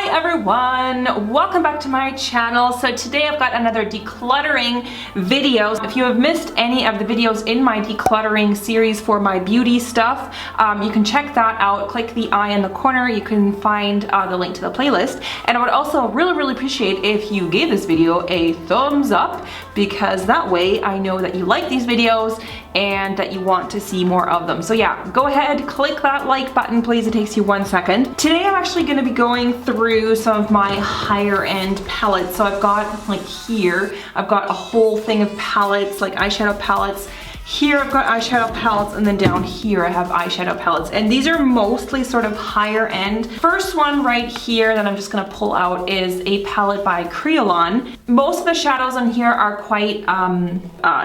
Hi everyone, welcome back to my channel. So today I've got another decluttering video. If you have missed any of the videos in my decluttering series for my beauty stuff, you can check that out. Click the I in the corner, you can find the link to the playlist. And I would also really appreciate if you gave this video a thumbs up, because that way I know that you like these videos and that you want to see more of them. So yeah, go ahead, click that like button please, it takes you 1 second. Today I'm actually going to be going through some of my higher end palettes. So I've got like here, I've got a whole thing of palettes, like eyeshadow palettes. Here I've got eyeshadow palettes, and then down here I have eyeshadow palettes, and these are mostly sort of higher end. First one right here that I'm just gonna pull out is a palette by Kryolan. Most of the shadows on here are quite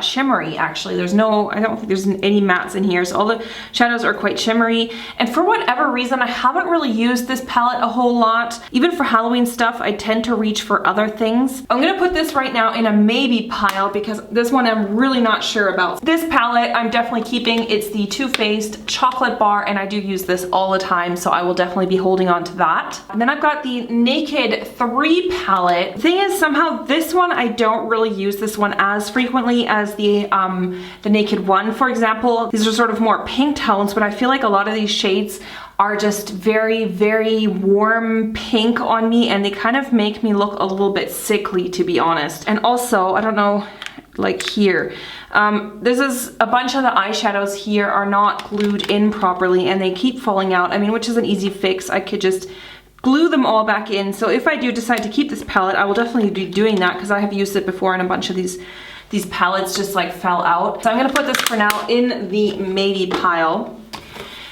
shimmery actually. I don't think there's any mattes in here, so all the shadows are quite shimmery. And for whatever reason, I haven't really used this palette a whole lot. Even for Halloween stuff, I tend to reach for other things. I'm gonna put this right now in a maybe pile because this one I'm really not sure about. This palette I'm definitely keeping. It's the Too Faced Chocolate Bar, and I do use this all the time, so I will definitely be holding on to that. And then I've got the Naked 3 palette. The thing is, somehow this one, I don't really use this one as frequently as the Naked 1, for example. These are sort of more pink tones, but I feel like a lot of these shades are just very warm pink on me, and they kind of make me look a little bit sickly, to be honest. And also, I don't know, like here, this is a bunch of the eyeshadows here are not glued in properly and they keep falling out. I mean, which is an easy fix. I could just glue them all back in. So if I do decide to keep this palette, I will definitely be doing that because I have used it before and a bunch of these palettes just like fell out. So I'm gonna put this for now in the maybe pile.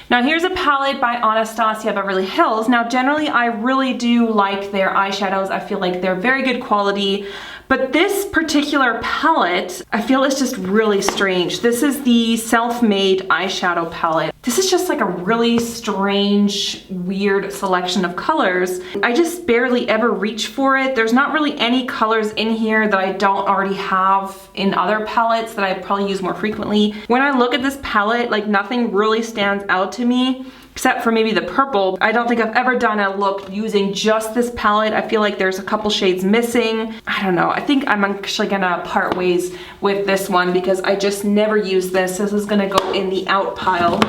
Now here's a palette by Anastasia Beverly Hills. Now generally I really do like their eyeshadows. I feel like they're very good quality, but this particular palette I feel is just really strange. This is the Self-Made eyeshadow palette. This is just like a really strange, weird selection of colors. I just barely ever reach for it. There's not really any colors in here that I don't already have in other palettes that I probably use more frequently. When I look at this palette, like nothing really stands out to me, except for maybe the purple. I don't think I've ever done a look using just this palette. I feel like there's a couple shades missing. I don't know. I think I'm actually gonna part ways with this one because I just never use this. This is gonna go in the out pile.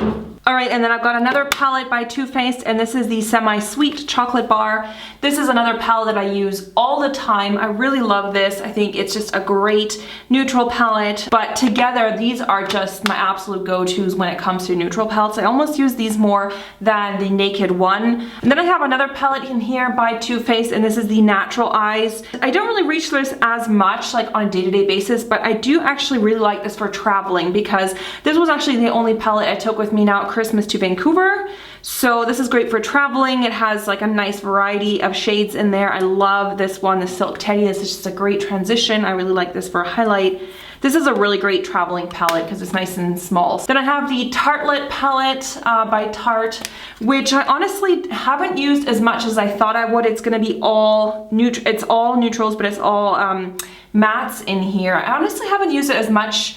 All right, and then I've got another palette by Too Faced, and this is the Semi-Sweet Chocolate Bar. This is another palette that I use all the time. I really love this. I think it's just a great neutral palette, but together these are just my absolute go-tos when it comes to neutral palettes. I almost use these more than the Naked one. And then I have another palette in here by Too Faced, and this is the Natural Eyes. I don't really reach for this as much like on a day-to-day basis, but I do actually really like this for traveling because this was actually the only palette I took with me now Christmas to Vancouver. So this is great for traveling. It has like a nice variety of shades in there. I love this one, the Silk Teddy. This is just a great transition. I really like this for a highlight. This is a really great traveling palette because it's nice and small. Then I have the Tartelette palette by Tarte, which I honestly haven't used as much as I thought I would. It's gonna be all it's all neutrals, but it's all mattes in here. I honestly haven't used it as much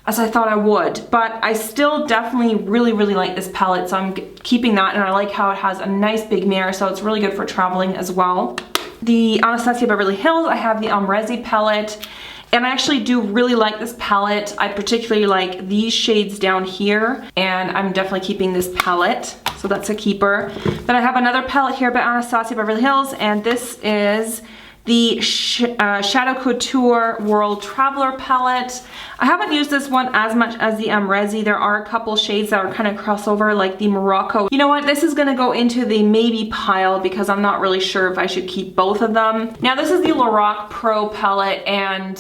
as I thought I would, but I still definitely really like this palette, so I'm keeping that, and I like how it has a nice big mirror, so it's really good for traveling as well. The Anastasia Beverly Hills, I have the Ombrezzi palette, and I actually do really like this palette. I particularly like these shades down here, and I'm definitely keeping this palette, so that's a keeper. Then I have another palette here by Anastasia Beverly Hills, and this is the Shadow Couture World Traveler palette. I haven't used this one as much as the Ombrezzi. There are a couple shades that are kind of crossover, like the Morocco. You know what, this is gonna go into the maybe pile because I'm not really sure if I should keep both of them. Now this is the Lorac Pro palette, and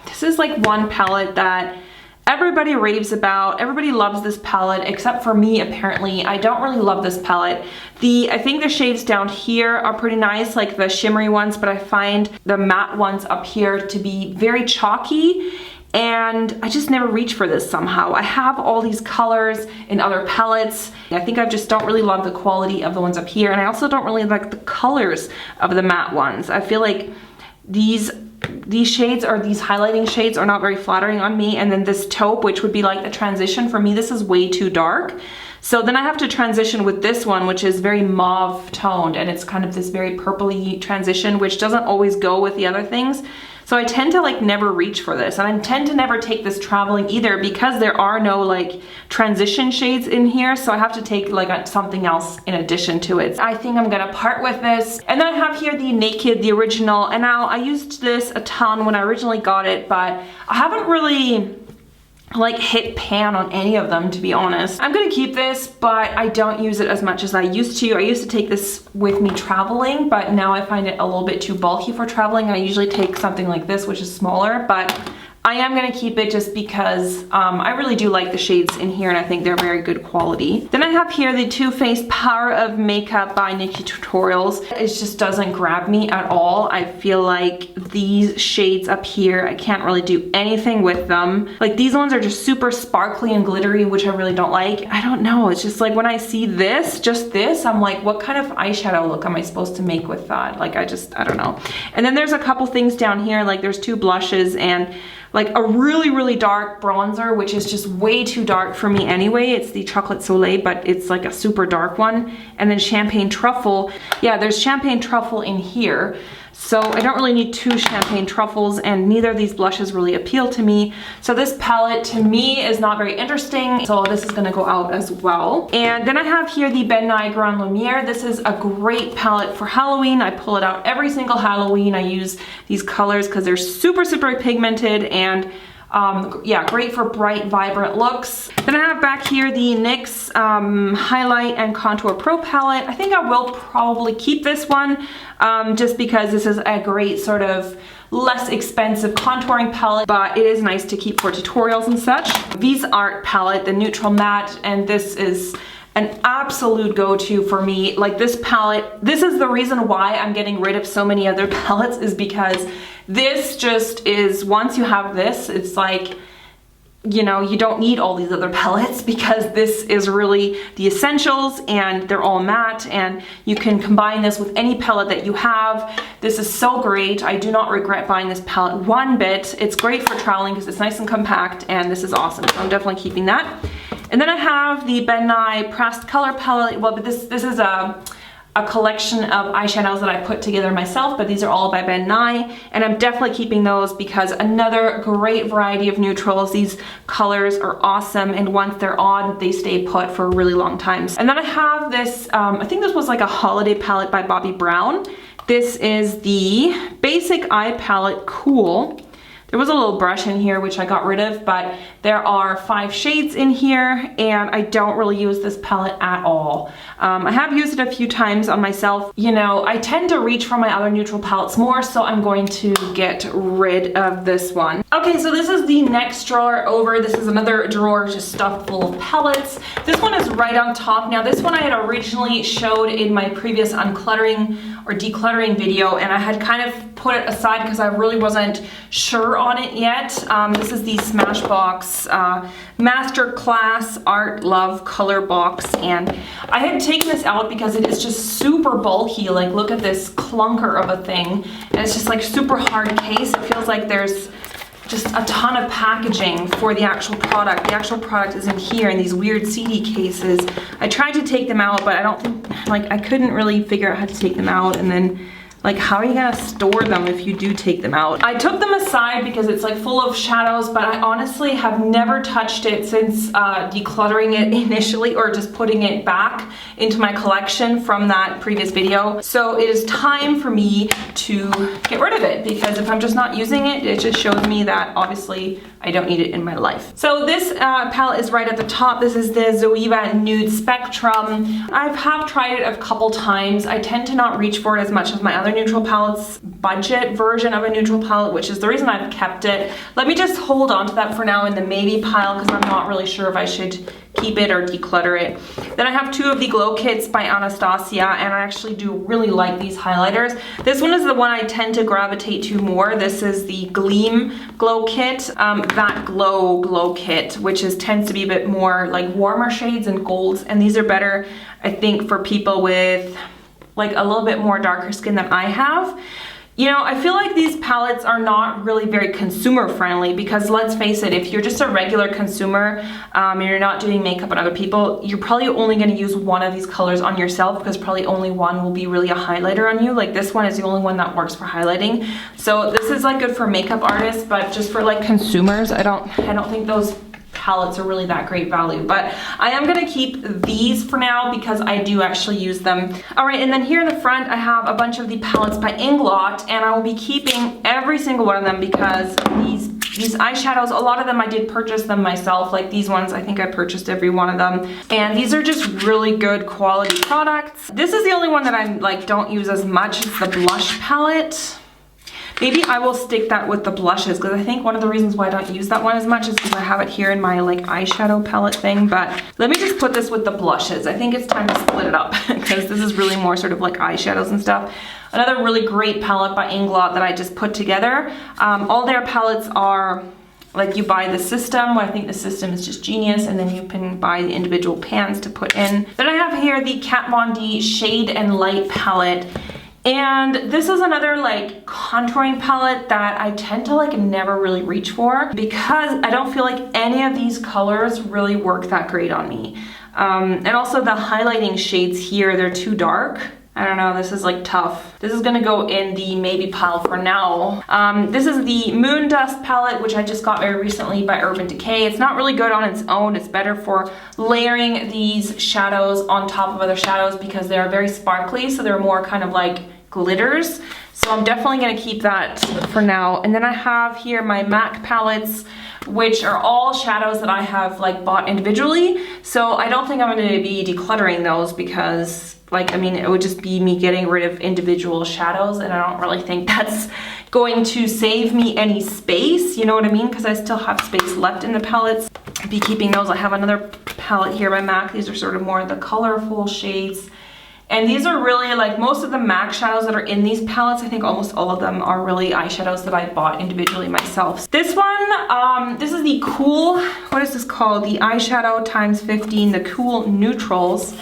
this is like one palette that everybody raves about. Everybody loves this palette except for me, apparently. I don't really love this palette. I think the shades down here are pretty nice, like the shimmery ones, but I find the matte ones up here to be very chalky, and I just never reach for this somehow. I have all these colors in other palettes. I think I just don't really love the quality of the ones up here, and I also don't really like the colors of the matte ones. I feel like these shades, or these highlighting shades, are not very flattering on me, and then this taupe, which would be like the transition for me, this is way too dark. So then I have to transition with this one, which is very mauve toned, and it's kind of this very purpley transition, which doesn't always go with the other things. So I tend to like never reach for this, and I tend to never take this traveling either because there are no like transition shades in here. So I have to take like something else in addition to it. I think I'm gonna part with this. And then I have here the Naked, the original. And now I used this a ton when I originally got it, but I haven't really like hit pan on any of them, to be honest. I'm gonna keep this, but I don't use it as much as I used to. I used to take this with me traveling, but now I find it a little bit too bulky for traveling. I usually take something like this, which is smaller, but I am gonna keep it just because I really do like the shades in here, and I think they're very good quality. Then I have here the Too Faced Power of Makeup by NikkieTutorials. It just doesn't grab me at all. I feel like these shades up here, I can't really do anything with them. Like these ones are just super sparkly and glittery, which I really don't like. I don't know, it's just like when I see this, just this, I'm like, what kind of eyeshadow look am I supposed to make with that? Like I don't know. And then there's a couple things down here, like there's 2 blushes and like a really dark bronzer, which is just way too dark for me anyway. It's the Chocolate Soleil, but it's like a super dark one. And then Champagne Truffle. Yeah, there's Champagne Truffle in here. So I don't really need 2 champagne truffles, and neither of these blushes really appeal to me. So this palette to me is not very interesting. So this is gonna go out as well. And then I have here the Ben Nye Grand Lumiere. This is a great palette for Halloween. I pull it out every single Halloween. I use these colors because they're super pigmented and yeah, great for bright, vibrant looks. Then I have back here the NYX Highlight and Contour Pro palette. I think I will probably keep this one just because this is a great sort of less expensive contouring palette, but it is nice to keep for tutorials and such. V's Art palette, the Neutral Matte, and this is an absolute go-to for me. Like this palette, this is the reason why I'm getting rid of so many other palettes, is because this just is, once you have this, it's like, you know, you don't need all these other palettes because this is really the essentials and they're all matte, and you can combine this with any palette that you have. This is so great. I do not regret buying this palette one bit. It's great for traveling because it's nice and compact, and this is awesome. So I'm definitely keeping that. And then I have the Ben Nye Pressed Color palette. Well, but this is a collection of eyeshadows that I put together myself, but these are all by Ben Nye, and I'm definitely keeping those because another great variety of neutrals. These colors are awesome, and once they're on, they stay put for really long times. And then I have this, I think this was like a holiday palette by Bobbi Brown. This is the Basic Eye Palette Cool. There was a little brush in here which I got rid of, but there are 5 shades in here, and I don't really use this palette at all. I have used it a few times on myself. You know, I tend to reach for my other neutral palettes more, so I'm going to get rid of this one. Okay, so this is the next drawer over. This is another drawer just stuffed full of palettes. This one is right on top. Now this one I had originally showed in my previous uncluttering or decluttering video, and I had kind of put it aside because I really wasn't sure on it yet. This is the Smashbox Masterclass Art Love Color Box, and I had taken this out because it is just super bulky. Like, look at this clunker of a thing, and it's just like super hard case. It feels like there's just a ton of packaging for the actual product. The actual product is in here in these weird CD cases. I tried to take them out, but I don't think, like, I couldn't really figure out how to take them out, and then like, how are you gonna store them if you do take them out? I took them aside because it's like full of shadows, but I honestly have never touched it since decluttering it initially, or just putting it back into my collection from that previous video. So it is time for me to get rid of it, because if I'm just not using it, it just shows me that obviously I don't need it in my life. So this palette is right at the top. This is the Zoeva Nude Spectrum. I have tried it a couple times. I tend to not reach for it as much as my other neutral palettes, budget version of a neutral palette, which is the reason I've kept it. Let me just hold on to that for now in the maybe pile, because I'm not really sure if I should keep it or declutter it. Then I have 2 of the glow kits by Anastasia, and I actually do really like these highlighters. This one is the one I tend to gravitate to more. This is the Gleam glow kit, that glow kit, which tends to be a bit more like warmer shades and golds, and these are better, I think, for people with like a little bit more darker skin than I have. You know, I feel like these palettes are not really very consumer friendly because let's face it, if you're just a regular consumer and you're not doing makeup on other people, you're probably only going to use one of these colors on yourself because probably only one will be really a highlighter on you. Like this one is the only one that works for highlighting. So this is like good for makeup artists, but just for like consumers, I don't think those palettes are really that great value, but I am gonna keep these for now because I do actually use them. All right, and then here in the front I have a bunch of the palettes by Inglot, and I will be keeping every single one of them because these eyeshadows, a lot of them I did purchase them myself. Like these ones, I think I purchased every one of them, and these are just really good quality products. This is the only one that I like don't use as much. It's the blush palette. Maybe I will stick that with the blushes because I think one of the reasons why I don't use that one as much is because I have it here in my like eyeshadow palette thing. But let me just put this with the blushes. I think it's time to split it up because this is really more sort of like eyeshadows and stuff. Another really great palette by Inglot that I just put together. All their palettes are like you buy the system. I think the system is just genius, and then you can buy the individual pans to put in. Then I have here the Kat Von D Shade and Light palette. And this is another like contouring palette that I tend to like never really reach for because I don't feel like any of these colors really work that great on me. And also the highlighting shades here, they're too dark. I don't know, this is like tough. This is gonna go in the maybe pile for now. This is the Moon Dust palette, which I just got very recently by Urban Decay. It's not really good on its own. It's better for layering these shadows on top of other shadows because they are very sparkly, so they're more kind of like glitters. So I'm definitely gonna keep that for now. And then I have here my MAC palettes, which are all shadows that I have like bought individually. So I don't think I'm gonna be decluttering those because like, I mean, it would just be me getting rid of individual shadows, and I don't really think that's going to save me any space, you know what I mean? Because I still have space left in the palettes. I'll be keeping those. I have another palette here by MAC. These are sort of more the colorful shades. And these are really like most of the MAC shadows that are in these palettes. I think almost all of them are really eyeshadows that I bought individually myself. This one, this is the Cool, what is this called? The eyeshadow times 15, the Cool Neutrals.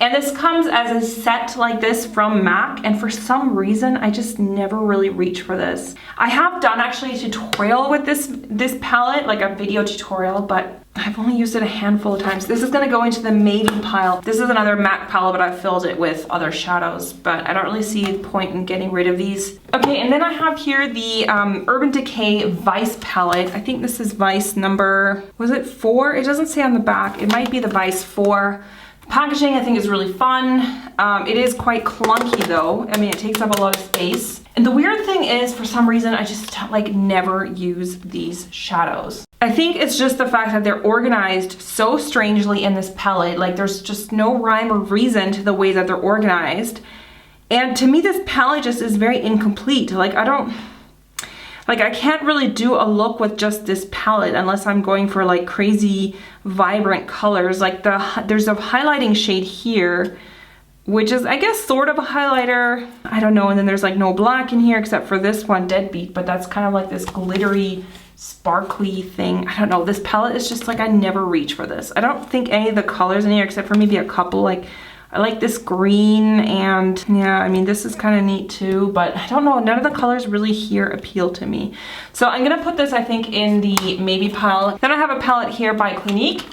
And this comes as a set like this from MAC, and for some reason I just never really reach for this. I have done actually a tutorial with this palette, like a video tutorial, but I've only used it a handful of times. This is gonna go into the maybe pile. This is another MAC palette, but I've filled it with other shadows, but I don't really see the point in getting rid of these. Okay, and then I have here the Urban Decay Vice palette. I think this is Vice number, was it 4? It doesn't say on the back. It might be the Vice 4. Packaging I think is really fun. It is quite clunky though. I mean, it takes up a lot of space. And the weird thing is, for some reason, I just like never use these shadows. I think it's just the fact that they're organized so strangely in this palette. Like there's just no rhyme or reason to the way that they're organized. And to me, this palette just is very incomplete. Like I can't really do a look with just this palette unless I'm going for like crazy vibrant colors. Like there's a highlighting shade here, which is I guess sort of a highlighter. I don't know, and then there's like no black in here except for this one, Deadbeat, but that's kind of like this glittery, sparkly thing. I don't know, this palette is just like I never reach for this. I don't think any of the colors in here except for maybe a couple, like I like this green, and yeah, I mean, this is kind of neat too, but I don't know, none of the colors really here appeal to me. So I'm gonna put this, I think, in the maybe pile. Then I have a palette here by Clinique,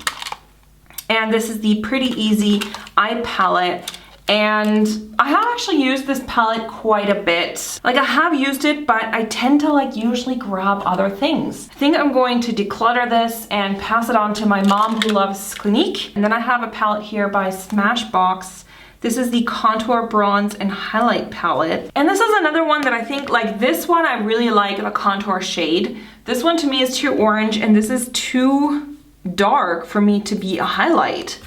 and this is the Pretty Easy Eye Palette. And I have actually used this palette quite a bit. Like I have used it, but I tend to like usually grab other things. I think I'm going to declutter this and pass it on to my mom who loves Clinique. And then I have a palette here by Smashbox. This is the Contour Bronze and Highlight palette. And this is another one that I think, like this one I really like the contour shade. This one to me is too orange, and this is too dark for me to be a highlight.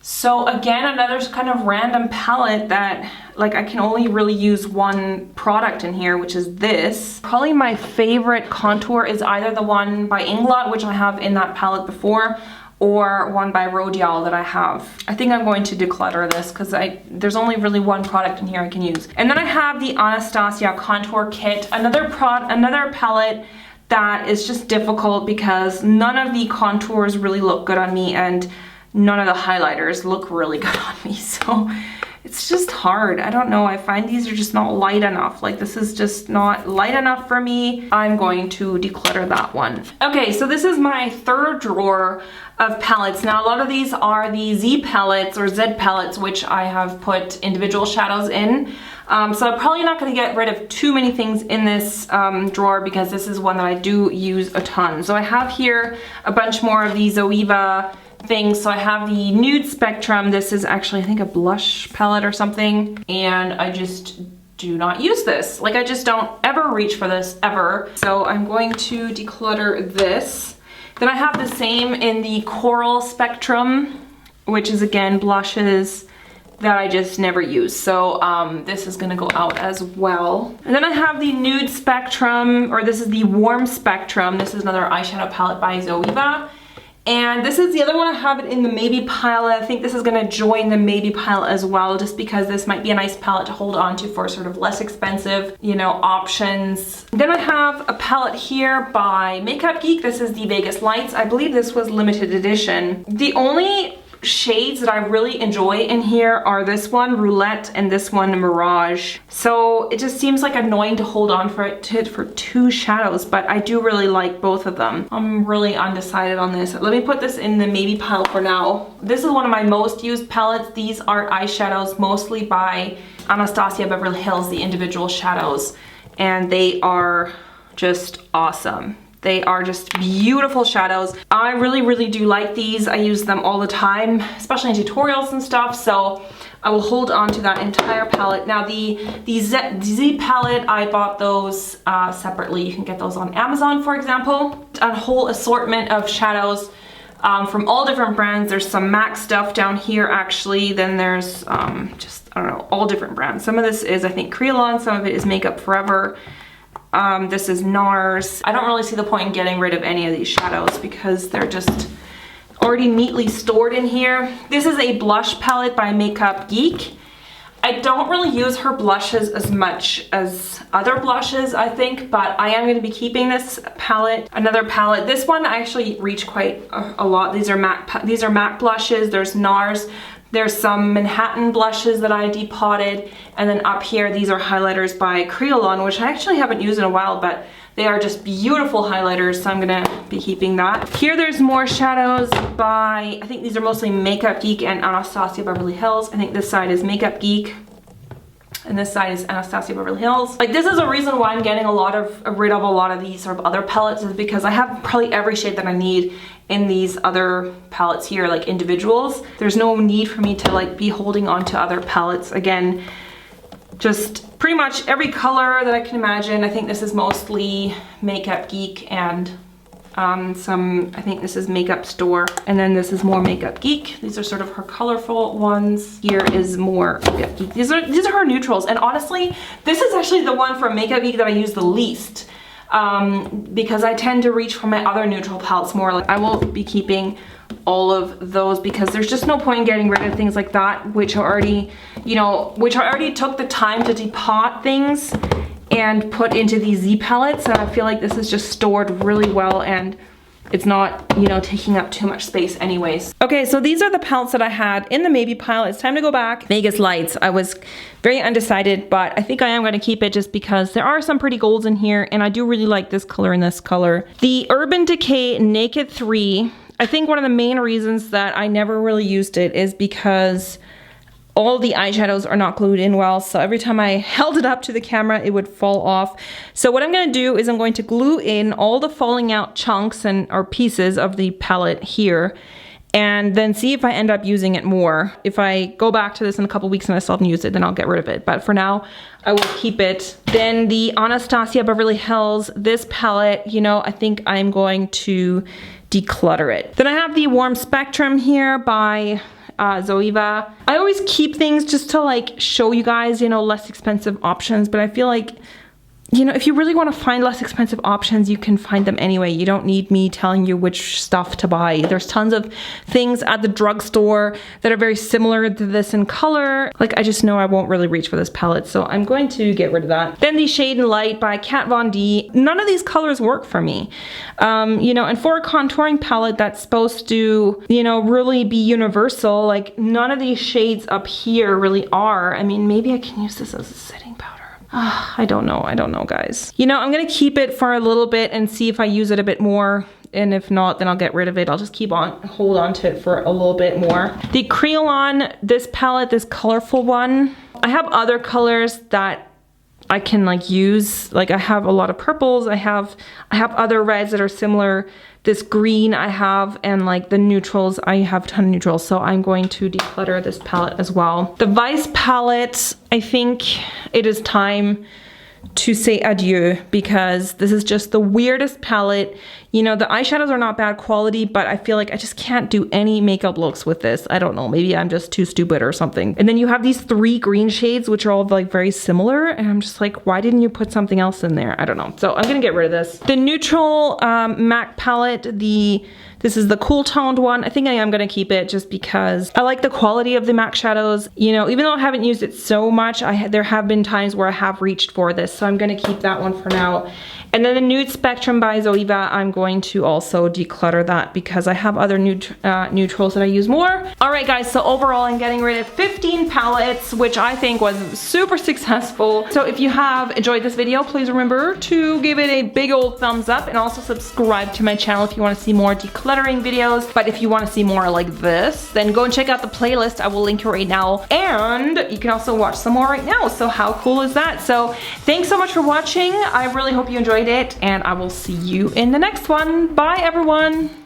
So again, another kind of random palette that like I can only really use one product in here, which is this. Probably my favorite contour is either the one by Inglot, which I have in that palette before, or one by Rodial that I have. I think I'm going to declutter this because there's only really one product in here I can use. And then I have the Anastasia Contour Kit, another palette that is just difficult because none of the contours really look good on me, and none of the highlighters look really good on me. So it's just hard. I don't know. I find these are just not light enough. Like this is just not light enough for me. I'm going to declutter that one. Okay, so this is my third drawer of palettes. Now a lot of these are the Z palettes or Z palettes, which I have put individual shadows in. So I'm probably not going to get rid of too many things in this drawer because this is one that I do use a ton. So I have here a bunch more of these Zoeva things. So I have the Nude Spectrum. This is actually, I think, a blush palette or something. And I just do not use this. Like I just don't ever reach for this ever. So I'm going to declutter this. Then I have the same in the Coral Spectrum, which is again blushes that I just never use. So this is gonna go out as well. And then I have the Nude Spectrum, or this is the Warm Spectrum. This is another eyeshadow palette by Zoeva. And this is the other one. I have it in the maybe pile. I think this is gonna join the maybe pile as well, just because this might be a nice palette to hold on to for sort of less expensive, you know, options. Then I have a palette here by Makeup Geek. This is the Vegas Lights. I believe this was limited edition. The only shades that I really enjoy in here are this one, Roulette, and this one, Mirage. So it just seems like annoying to hold on for two shadows, but I do really like both of them. I'm really undecided on this. Let me put this in the maybe pile for now. This is one of my most used palettes. These are eyeshadows mostly by Anastasia Beverly Hills, the individual shadows, and they are just awesome. They are just beautiful shadows. I really do like these. I use them all the time, especially in tutorials and stuff, so I will hold on to that entire palette. Now the Z palette, I bought those separately. You can get those on Amazon, for example. A whole assortment of shadows from all different brands. There's some MAC stuff down here actually. Then there's just, I don't know, all different brands. Some of this is, I think, Creolon, some of it is Makeup Forever. This is NARS. I don't really see the point in getting rid of any of these shadows because they're just already neatly stored in here. This is a blush palette by Makeup Geek. I don't really use her blushes as much as other blushes, I think, but I am going to be keeping this palette. Another palette. This one I actually reach quite a lot. These are MAC blushes. There's NARS. There's some Manhattan blushes that I depotted, and then up here these are highlighters by Creolon, which I actually haven't used in a while, but they are just beautiful highlighters, so I'm gonna be keeping that. Here there's more shadows by, I think these are mostly Makeup Geek and Anastasia Beverly Hills. I think this side is Makeup Geek and this side is Anastasia Beverly Hills. Like, this is a reason why I'm getting rid of a lot of these sort of other palettes, is because I have probably every shade that I need in these other palettes here, like individuals. There's no need for me to like be holding on to other palettes. Again, just pretty much every color that I can imagine. I think this is mostly Makeup Geek and I think this is Makeup Store, and then this is more Makeup Geek. These are sort of her colorful ones. Here is more Makeup Geek. These are her neutrals, and honestly, this is actually the one from Makeup Geek that I use the least, because I tend to reach for my other neutral palettes more. Like, I will be keeping all of those because there's just no point in getting rid of things like that, which are already, you know, which I already took the time to depot things and put into these Z palettes, and I feel like this is just stored really well and it's not, you know, taking up too much space anyways. Okay, so these are the palettes that I had in the maybe pile. It's time to go back. Vegas Lights. I was very undecided, but I think I am going to keep it just because there are some pretty golds in here, and I do really like this color and this color. The Urban Decay Naked 3. I think one of the main reasons that I never really used it is because all the eyeshadows are not glued in well, so every time I held it up to the camera, it would fall off. So what I'm gonna do is I'm going to glue in all the falling out chunks or pieces of the palette here, and then see if I end up using it more. If I go back to this in a couple weeks and I still haven't used it, then I'll get rid of it. But for now, I will keep it. Then the Anastasia Beverly Hills, this palette, you know, I think I'm going to declutter it. Then I have the Warm Spectrum here by Zoeva. I always keep things just to like show you guys, you know, less expensive options, but I feel like you know, if you really want to find less expensive options, you can find them anyway. You don't need me telling you which stuff to buy. There's tons of things at the drugstore that are very similar to this in color. Like, I just know I won't really reach for this palette, so I'm going to get rid of that. Then the Shade and Light by Kat Von D. None of these colors work for me. You know, and for a contouring palette that's supposed to, you know, really be universal, like none of these shades up here really are. I mean, maybe I can use this as a setting powder. I don't know, guys. You know, I'm gonna keep it for a little bit and see if I use it a bit more. And if not, then I'll get rid of it. I'll just hold on to it for a little bit more. The Kryolan, this palette, this colorful one. I have other colors that I can like use. Like I have a lot of purples. I have other reds that are similar. This green I have, and like the neutrals, I have a ton of neutrals, so I'm going to declutter this palette as well. The Vice palette, I think it is time to say adieu because this is just the weirdest palette. You know, the eyeshadows are not bad quality, but I feel like I just can't do any makeup looks with this. I don't know, maybe I'm just too stupid or something. And then you have these 3 green shades, which are all like very similar. And I'm just like, why didn't you put something else in there? I don't know. So I'm gonna get rid of this. The neutral MAC palette, this is the cool toned one. I think I am gonna keep it just because I like the quality of the MAC shadows. You know, even though I haven't used it so much, there have been times where I have reached for this. So I'm gonna keep that one for now. And then the Nude Spectrum by Zoeva, I'm going to also declutter that because I have other neutrals that I use more. All right, guys, so overall I'm getting rid of 15 palettes, which I think was super successful. So if you have enjoyed this video, please remember to give it a big old thumbs up and also subscribe to my channel if you want to see more decluttering videos. But if you want to see more like this, then go and check out the playlist. I will link it right now. And you can also watch some more right now. So how cool is that? So thanks so much for watching. I really hope you enjoyed it, and I will see you in the next one. Bye, everyone.